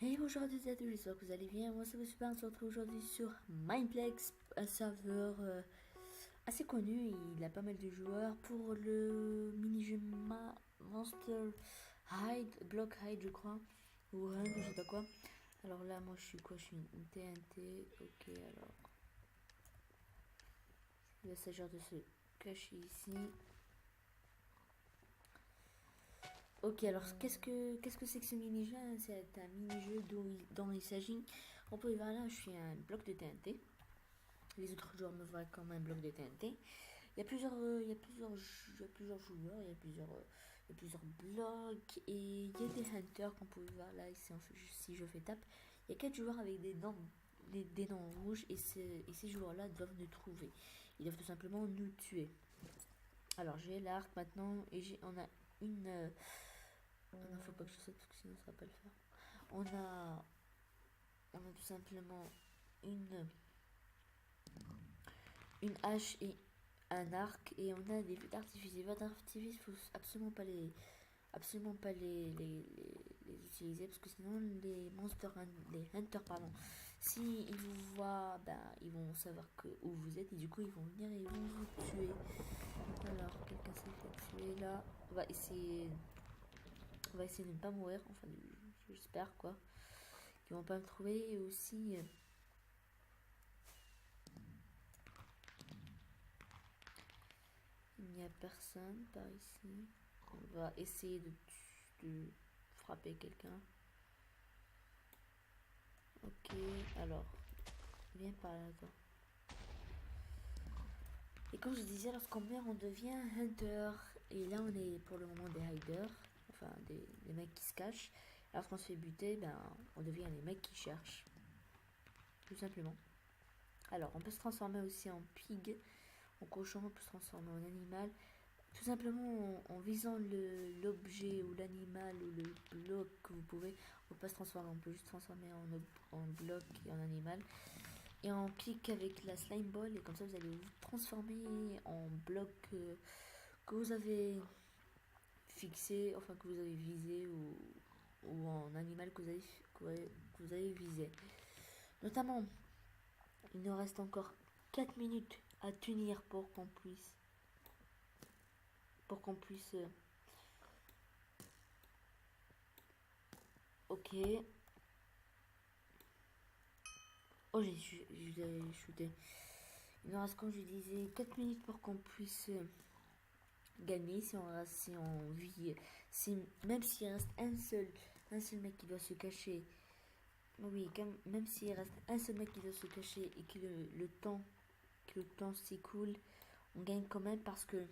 Hey, bonjour à toutes et à tous, j'espère que vous allez bien. Moi, ça va super. On se retrouve aujourd'hui sur Mineplex, un serveur assez connu. Il a pas mal de joueurs pour le mini-jeu Monster Hide, Block Hide, je crois, ou Run, je sais pas quoi. Alors là, moi, je suis quoi? Je suis une TNT. Ok, alors, il va s'agir de se cacher ici. Ok, alors qu'est-ce que c'est que ce mini-jeu? C'est un mini-jeu dont il s'agit. On peut y voir là, je suis un bloc de TNT. Les autres joueurs me voient comme un bloc de TNT. Il y a plusieurs joueurs, il y a plusieurs blocs et il y a des hunters qu'on peut voir là. Ici, si je fais tape, il y a 4 joueurs avec des dents rouges et ces joueurs-là doivent nous trouver. Ils doivent tout simplement nous tuer. Alors j'ai l'arc maintenant et on a une. Non, faut pas que je saute parce que sinon ça va pas le faire. On a tout simplement une une hache et un arc et on a des feux d'artifice. Les feux d'artifice, il faut absolument pas les utiliser parce que sinon les hunters, pardon, si ils vous voient, ben, ils vont savoir où vous êtes et du coup ils vont venir et ils vont vous tuer. Alors, quelqu'un s'est fait tuer là. On va essayer de ne pas mourir, enfin, j'espère quoi. Qu'ils vont pas me trouver et aussi. Il n'y a personne par ici. On va essayer de frapper quelqu'un. Ok, alors, viens par là, toi. Et comme je disais, lorsqu'on meurt, on devient hunter. Et là, on est pour le moment des hiders, enfin des mecs qui se cachent. Lorsqu'on se fait buter, ben, on devient les mecs qui cherchent. Tout simplement. Alors, on peut se transformer aussi en pig, en cochon, on peut se transformer en animal. Tout simplement en visant l'objet ou l'animal ou le bloc que vous pouvez, on peut pas se transformer, on peut juste transformer en bloc et en animal. Et on clique avec la slime ball et comme ça vous allez vous transformer en bloc que vous avez fixé, enfin que vous avez visé ou en animal que vous avez visé. Notamment, il nous reste encore 4 minutes à tenir pour qu'on puisse ok. Oh, j'ai shooté. Il nous reste, comme je disais, 4 minutes pour qu'on puisse gagner. Si on vit, même s'il reste un seul mec qui doit se cacher. Oui, même s'il reste un seul mec qui doit se cacher et que le temps s'écoule, on gagne quand même parce que,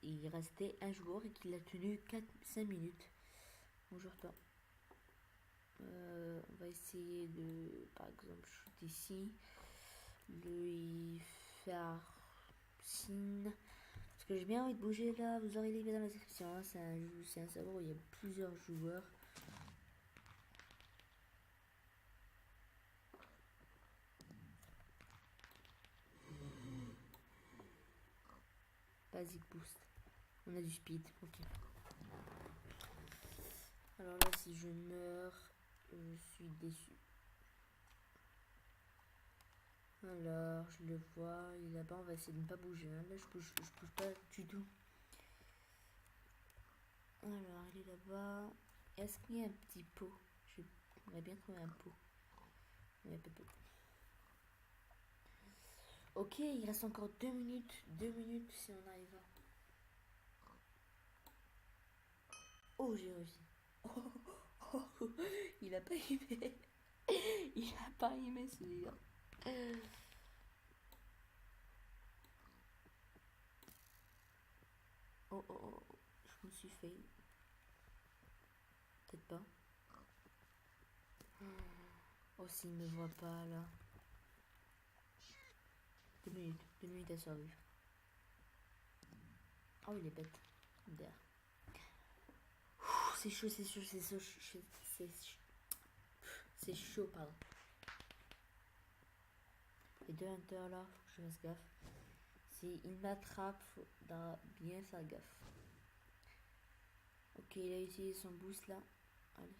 il restait un joueur et qu'il a tenu 5 minutes. Bonjour toi. On va essayer de, par exemple, shoot ici, lui faire signe. Parce que j'ai bien envie de bouger là, vous aurez les liens dans la description. Hein. C'est un serveur où il y a plusieurs joueurs. Basic boost. On a du speed, ok. Alors là, si je meurs, je suis déçu. Alors, je le vois, il est là-bas, on va essayer de ne pas bouger. Hein. Là, je bouge pas du tout. Alors, il est là-bas. Est-ce qu'il y a un petit pot? J'aimerais bien trouver un pot. Il n'y a pas de pot. Ok, il reste encore 2 minutes. 2 minutes si on arrive à... Oh, j'ai réussi. Oh, oh, oh, il a pas aimé. Il a pas aimé celui-là. Oh, oh, oh, je me suis fait. Peut-être pas. Oh, s'il me voit pas là. 2 minutes à survivre. Oh, il est bête. D'air. C'est chaud, c'est chaud, c'est chaud, c'est chaud, pardon. Les deux hunters là, faut que je fasse gaffe. S'il m'attrape, faudra bien faire gaffe. Ok, il a utilisé son boost là. Allez.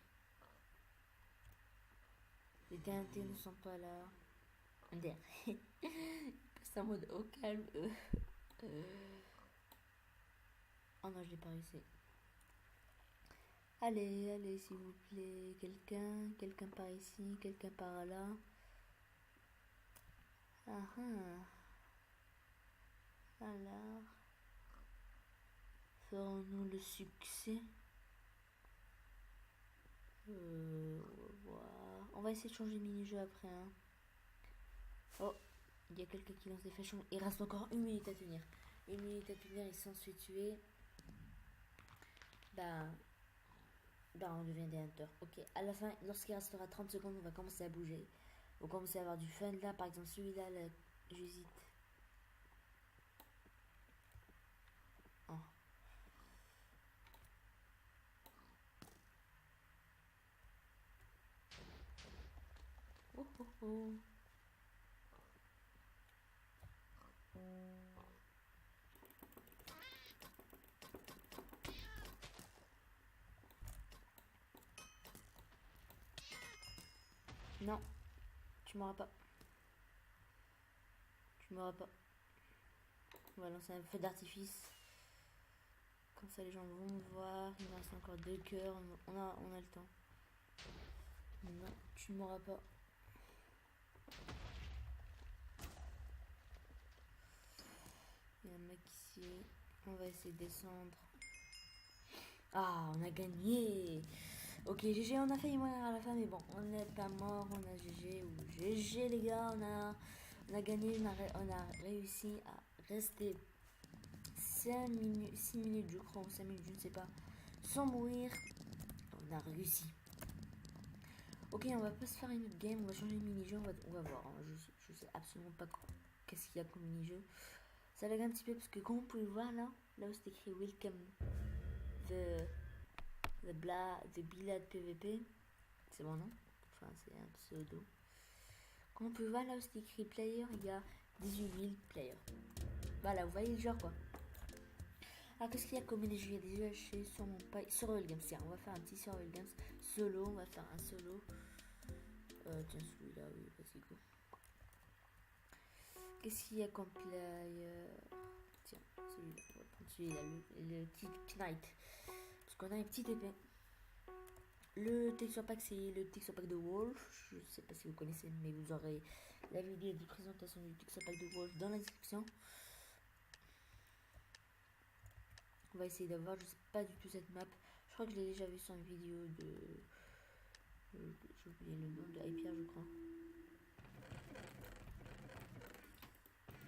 Les TNT ne sont pas là. MDR. C'est en mode au calme. Oh non, je l'ai pas réussi. Allez, allez, s'il vous plaît. Quelqu'un par ici, quelqu'un par là. Ah ah. Alors, ferons-nous le succès? On va voir. On va essayer de changer de mini-jeu après. Hein. Oh, il y a quelqu'un qui lance des flèches. Il reste encore 1 minute à tenir. 1 minute à tenir, ils sont se tuer. Bah, on devient des hunters. Ok, à la fin, lorsqu'il restera 30 secondes, on va commencer à bouger. On va commencer à avoir du fun. Là, par exemple, celui-là, j'hésite. Oh. Oh, oh, oh. Non, tu m'auras pas. Tu m'auras pas. On va lancer un feu d'artifice. Comme ça, les gens vont me voir. Il me reste encore 2 cœurs. On a le temps. Non, tu ne m'auras pas. Il y a un mec ici. On va essayer de descendre. Ah, on a gagné. Ok, GG, on a failli mourir à la fin, mais bon, on n'est pas mort, on a GG ou GG les gars, on a gagné, on a réussi à rester 5 minutes, 6 minutes je crois, ou 5 minutes, je ne sais pas, sans mourir. On a réussi. Ok, on va pas se faire une autre game, on va changer de mini-jeu, on va voir. Hein. Je sais absolument pas qu'est-ce qu'il y a comme mini-jeu. Ça lag un petit peu parce que comme vous pouvez voir là où c'est écrit Welcome the Bilad PVP, c'est mon nom, enfin c'est un pseudo. Comme on peut voir là où c'est écrit player, il y a 18 000 players. Voilà, vous voyez le genre quoi. Alors qu'est-ce qu'il y a comme mini-jeu? Il y a des jeux hachés sur mon paille, Survival Games. Tiens, on va faire un petit Survival Games solo, on va faire un solo. Tiens, celui-là, oui, vas-y, go. Qu'est-ce qu'il y a comme player? Tiens, celui-là, on va prendre celui-là, le petit Knight. Parce qu'on a une petite épée. Le texture pack, c'est le texture pack de Wolf. Je sais pas si vous connaissez, mais vous aurez la vidéo de présentation du texture pack de Wolf dans la description. On va essayer d'avoir, je sais pas du tout cette map. Je crois que je l'ai déjà vu sur une vidéo de. J'ai oublié le nom de Hyper, je crois.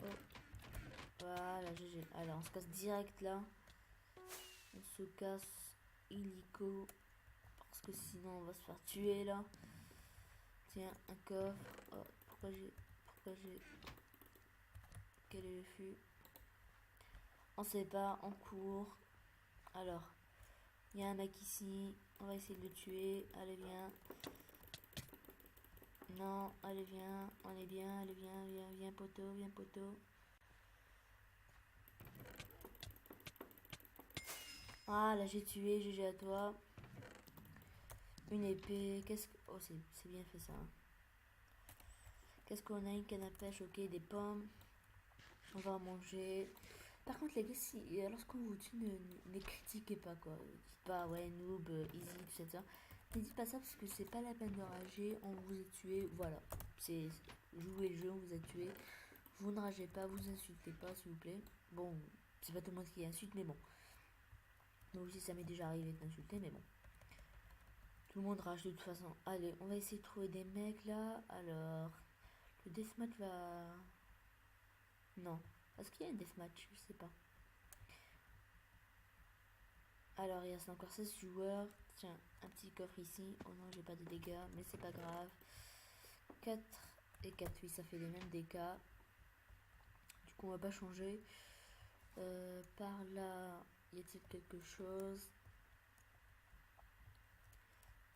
Oh. Voilà, GG. Alors, on se casse direct là. On se casse illico. Parce que sinon, on va se faire tuer là. Tiens, un coffre. Oh, pourquoi j'ai. Quel est le fût? On sait pas, on court. Alors, il y a un mec ici. On va essayer de le tuer. Allez, viens. Non, allez, viens. On est bien. Allez, viens, poteau, viens, poteau. Ah, là, j'ai tué. GG à toi. Une épée. Qu'est-ce que. Oh, c'est bien fait ça. Hein. Qu'est-ce qu'on a? Une canne à pêche, ok, des pommes. On va en manger. Par contre, les gars, lorsqu'on vous tue, ne critiquez pas quoi. Dites pas, ouais, noob, easy, tout ça. Ne dites pas ça parce que c'est pas la peine de rager. On vous a tué, voilà. C'est jouer le jeu, on vous a tué. Vous ne ragez pas, vous insultez pas, s'il vous plaît. Bon, c'est pas tout le monde qui insulte, mais bon. Donc, aussi, ça m'est déjà arrivé d'insulter, mais bon. Tout le monde rage de toute façon. Allez, on va essayer de trouver des mecs là. Alors, le deathmatch va. Non. Est-ce qu'il y a un deathmatch? Je sais pas. Alors, il reste encore 16 joueurs. Tiens, un petit coffre ici. Oh non, j'ai pas de dégâts, mais c'est pas grave. 4 et 4, oui, ça fait les mêmes dégâts. Du coup, on va pas changer. Par là, y a-t-il quelque chose?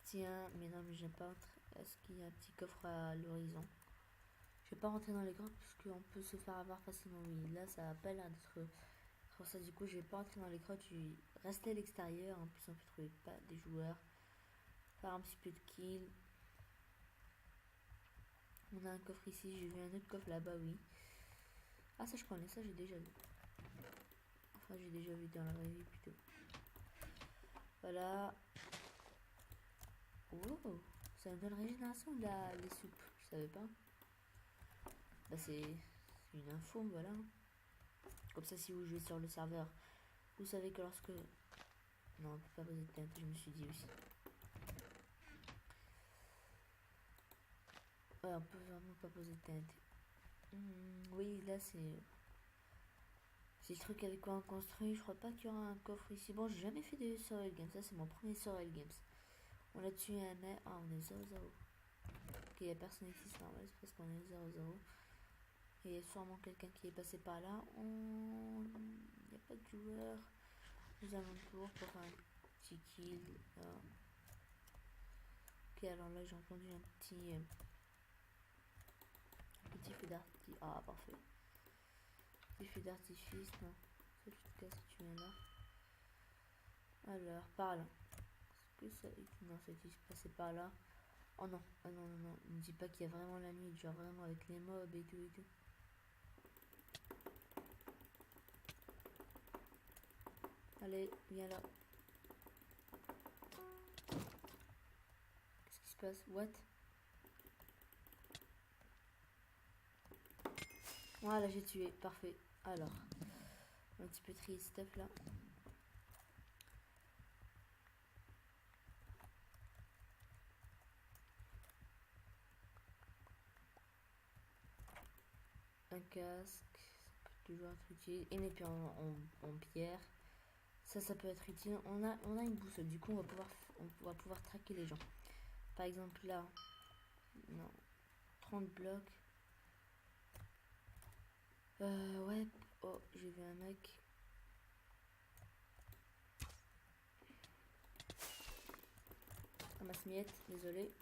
Tiens, mais non, mais j'aime pas entrer. Est-ce qu'il y a un petit coffre à l'horizon? Je vais pas rentrer dans les grottes parce qu'on peut se faire avoir facilement. Oui, là, ça appelle à d'être. Pour ça, du coup, je vais pas rentrer dans les grottes. Je vais rester à l'extérieur. En plus, on peut trouver pas des joueurs. Faire un petit peu de kill. On a un coffre ici. J'ai vu un autre coffre là-bas, oui. Ah, ça je connais, ça j'ai déjà vu. Enfin, j'ai déjà vu dans la vraie vie plutôt. Voilà. Oh, c'est une bonne régénération les soupes. Je savais pas. Bah, c'est une info, voilà. Comme ça, si vous jouez sur le serveur, vous savez que lorsque... Non, on peut pas poser de tente, je me suis dit aussi. Ouais, on peut vraiment pas poser de tente. Oui, là, c'est... C'est le truc avec quoi on construit. Je crois pas qu'il y aura un coffre ici. Bon, j'ai jamais fait de Survival Games. Ça, c'est mon premier Survival Games. On a tué un mec. Ah, on est 0-0. Ok, il y a personne ici, c'est normal. C'est parce qu'on est 0-0. Et il y a sûrement quelqu'un qui est passé par là. Il n'y a pas de joueur. Nous allons pour faire un petit kill. Là. Ok, alors là, j'ai entendu un petit feu d'artifice. Ah, parfait. Petit feu d'artifice, non. Ça, tu te casses si tu viens là. Alors, par là. Est-ce que ça... Non, ça est passé par là. Oh non, oh non, non, non. Ne me dis pas qu'il y a vraiment la nuit, genre vraiment avec les mobs et tout et tout. Allez, viens là. Qu'est-ce qui se passe? What? Voilà, j'ai tué. Parfait. Alors, un petit peu trier stuff là. Un casque, ça peut toujours être utile. Une épée en pierre. Ça peut être utile. On a une boussole, du coup on va pouvoir traquer les gens. Par exemple là, non, 30 blocs. Ouais, oh, j'ai vu un mec. Ramasse-miettes, désolé.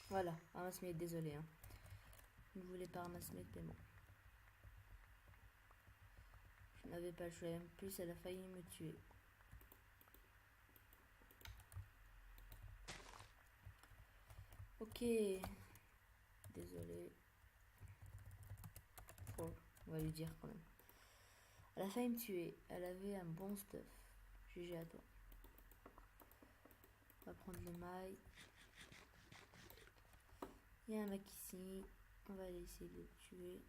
Voilà, ramasse-miettes, désolé. Hein. Je ne voulais pas ramasse-miettes, mais bon. Je n'avais pas le choix. En plus, elle a failli me tuer. Ok. Désolé. Oh, on va lui dire quand même. Elle a failli me tuer. Elle avait un bon stuff. GG à toi. On va prendre les mailles. Il y a un mec ici. On va aller essayer de le tuer.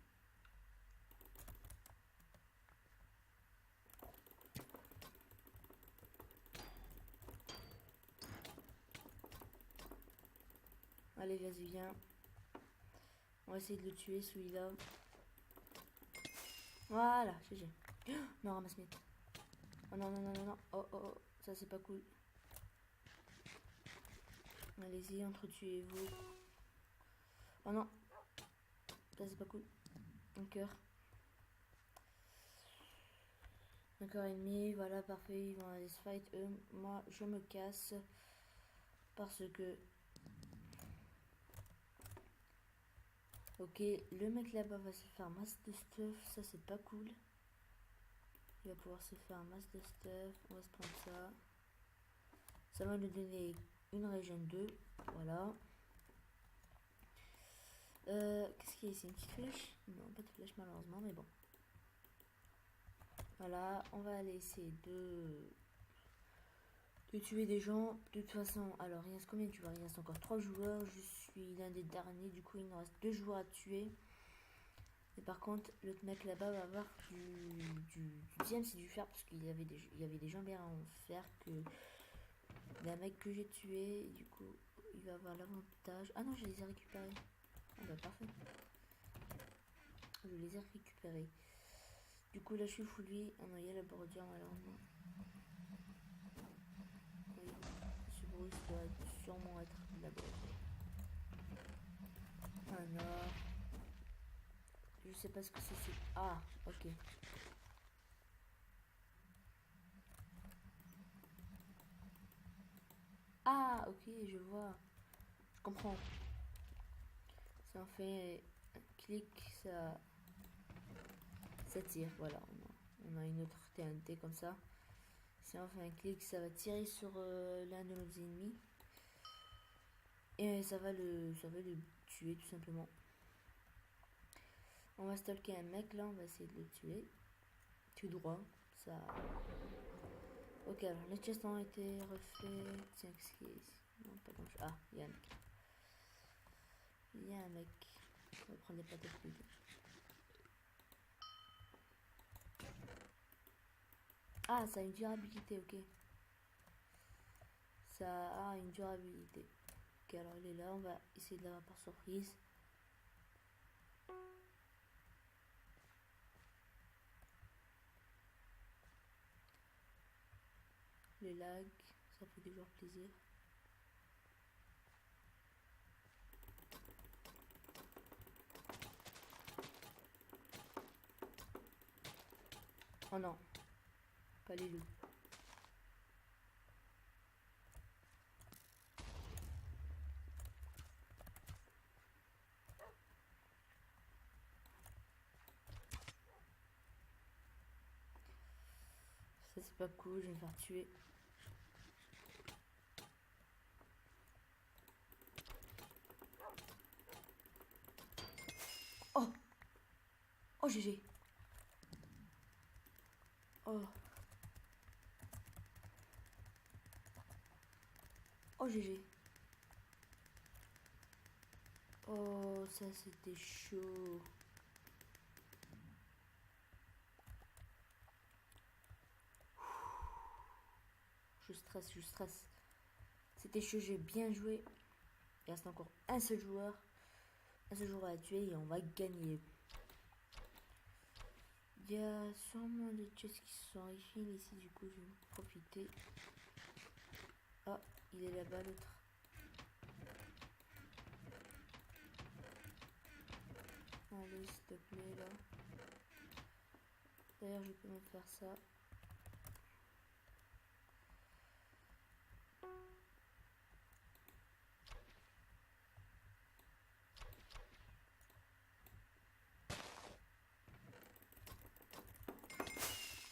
Allez, vas-y, viens. On va essayer de le tuer, celui-là. Voilà, GG. Non, ramasse-miettes. Oh non, non, non, non, non. Oh, oh, oh. Ça, c'est pas cool. Allez-y, entretuez-vous. Oh non. Ça, c'est pas cool. Un cœur. Un cœur ennemi. Voilà, parfait. Ils vont aller se fight, eux. Moi, je me casse. Parce que... Ok, le mec là-bas va se faire masse de stuff. Ça, c'est pas cool. Il va pouvoir se faire masse de stuff. On va se prendre ça. Ça va nous donner une région 2. Voilà. Qu'est-ce qu'il y a ici? Une petite flèche? Non, pas de flèche malheureusement, mais bon. Voilà, on va aller essayer de tuer des gens. De toute façon, alors il reste combien de joueurs? Il reste encore 3 joueurs. Je suis l'un des derniers, du coup il nous reste 2 joueurs à tuer. Et par contre, l'autre mec là-bas va avoir du diamant, c'est du fer, parce qu'il y avait des gens bien en fer que d'un mec que j'ai tué. Du coup, il va avoir l'avantage. Ah non, je les ai récupérés. Ah bah parfait. Je les ai récupérés. Du coup, là, je suis full vie. Ah non, il y a la bordure, malheureusement. Oui, ce bruit doit sûrement être de la bordure. Alors... Je sais pas ce que c'est. Ah, ok. Ah, ok, je vois. Je comprends. Si on fait un clic, ça tire. Voilà. On a une autre TNT comme ça. Si on fait un clic, ça va tirer sur l'un de nos ennemis. Et ça va le tuer tout simplement. On va stalker un mec là, on va essayer de le tuer. Tout droit. Ça. Ok, alors les chests ont été refaits. Tiens, qu'est-ce qu'il y a ici? Non, pas grand chose. Ah, il y a un mec. Il y a un mec. On va prendre des patates plutôt. Ah, ça a une durabilité, ok. Ça a une durabilité. Ok, alors il est là, on va essayer de l'avoir par surprise. Les lags, ça fait toujours plaisir. Oh non, pas les loups. Ça c'est pas cool, je vais me faire tuer. Oh! Oh GG! Oh! Oh GG! Oh, ça c'était chaud! Je stresse, je stresse. C'était chaud, j'ai bien joué. Il reste encore un seul joueur. Un seul joueur à tuer et on va gagner. Il y a sûrement des chests qui sont refill ici, du coup je vais en profiter. Ah, il est là-bas l'autre. Allez, s'il te plaît, là. D'ailleurs, je peux même faire ça.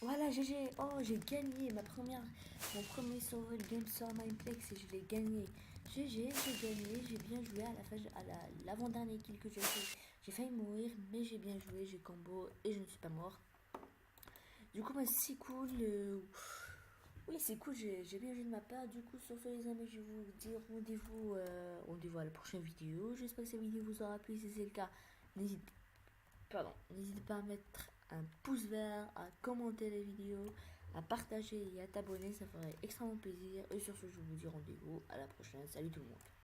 Voilà, GG. Oh, j'ai gagné mon premier survol game sur Mineplex et je l'ai gagné. GG, j'ai gagné, j'ai bien joué à l'avant-dernier kill que j'ai fait. J'ai failli mourir, mais j'ai bien joué, j'ai combo et je ne suis pas mort. Du coup, bah, c'est cool. Oui, c'est cool, j'ai bien joué de ma part. Du coup, sur ce, les amis, je vais vous dire rendez-vous à la prochaine vidéo. J'espère que cette vidéo vous aura plu. Si c'est le cas, n'hésitez pas à mettre un pouce vert, à commenter la vidéo, à partager et à t'abonner. Ça ferait extrêmement plaisir. Et sur ce, je vous dis rendez-vous à la prochaine. Salut tout le monde.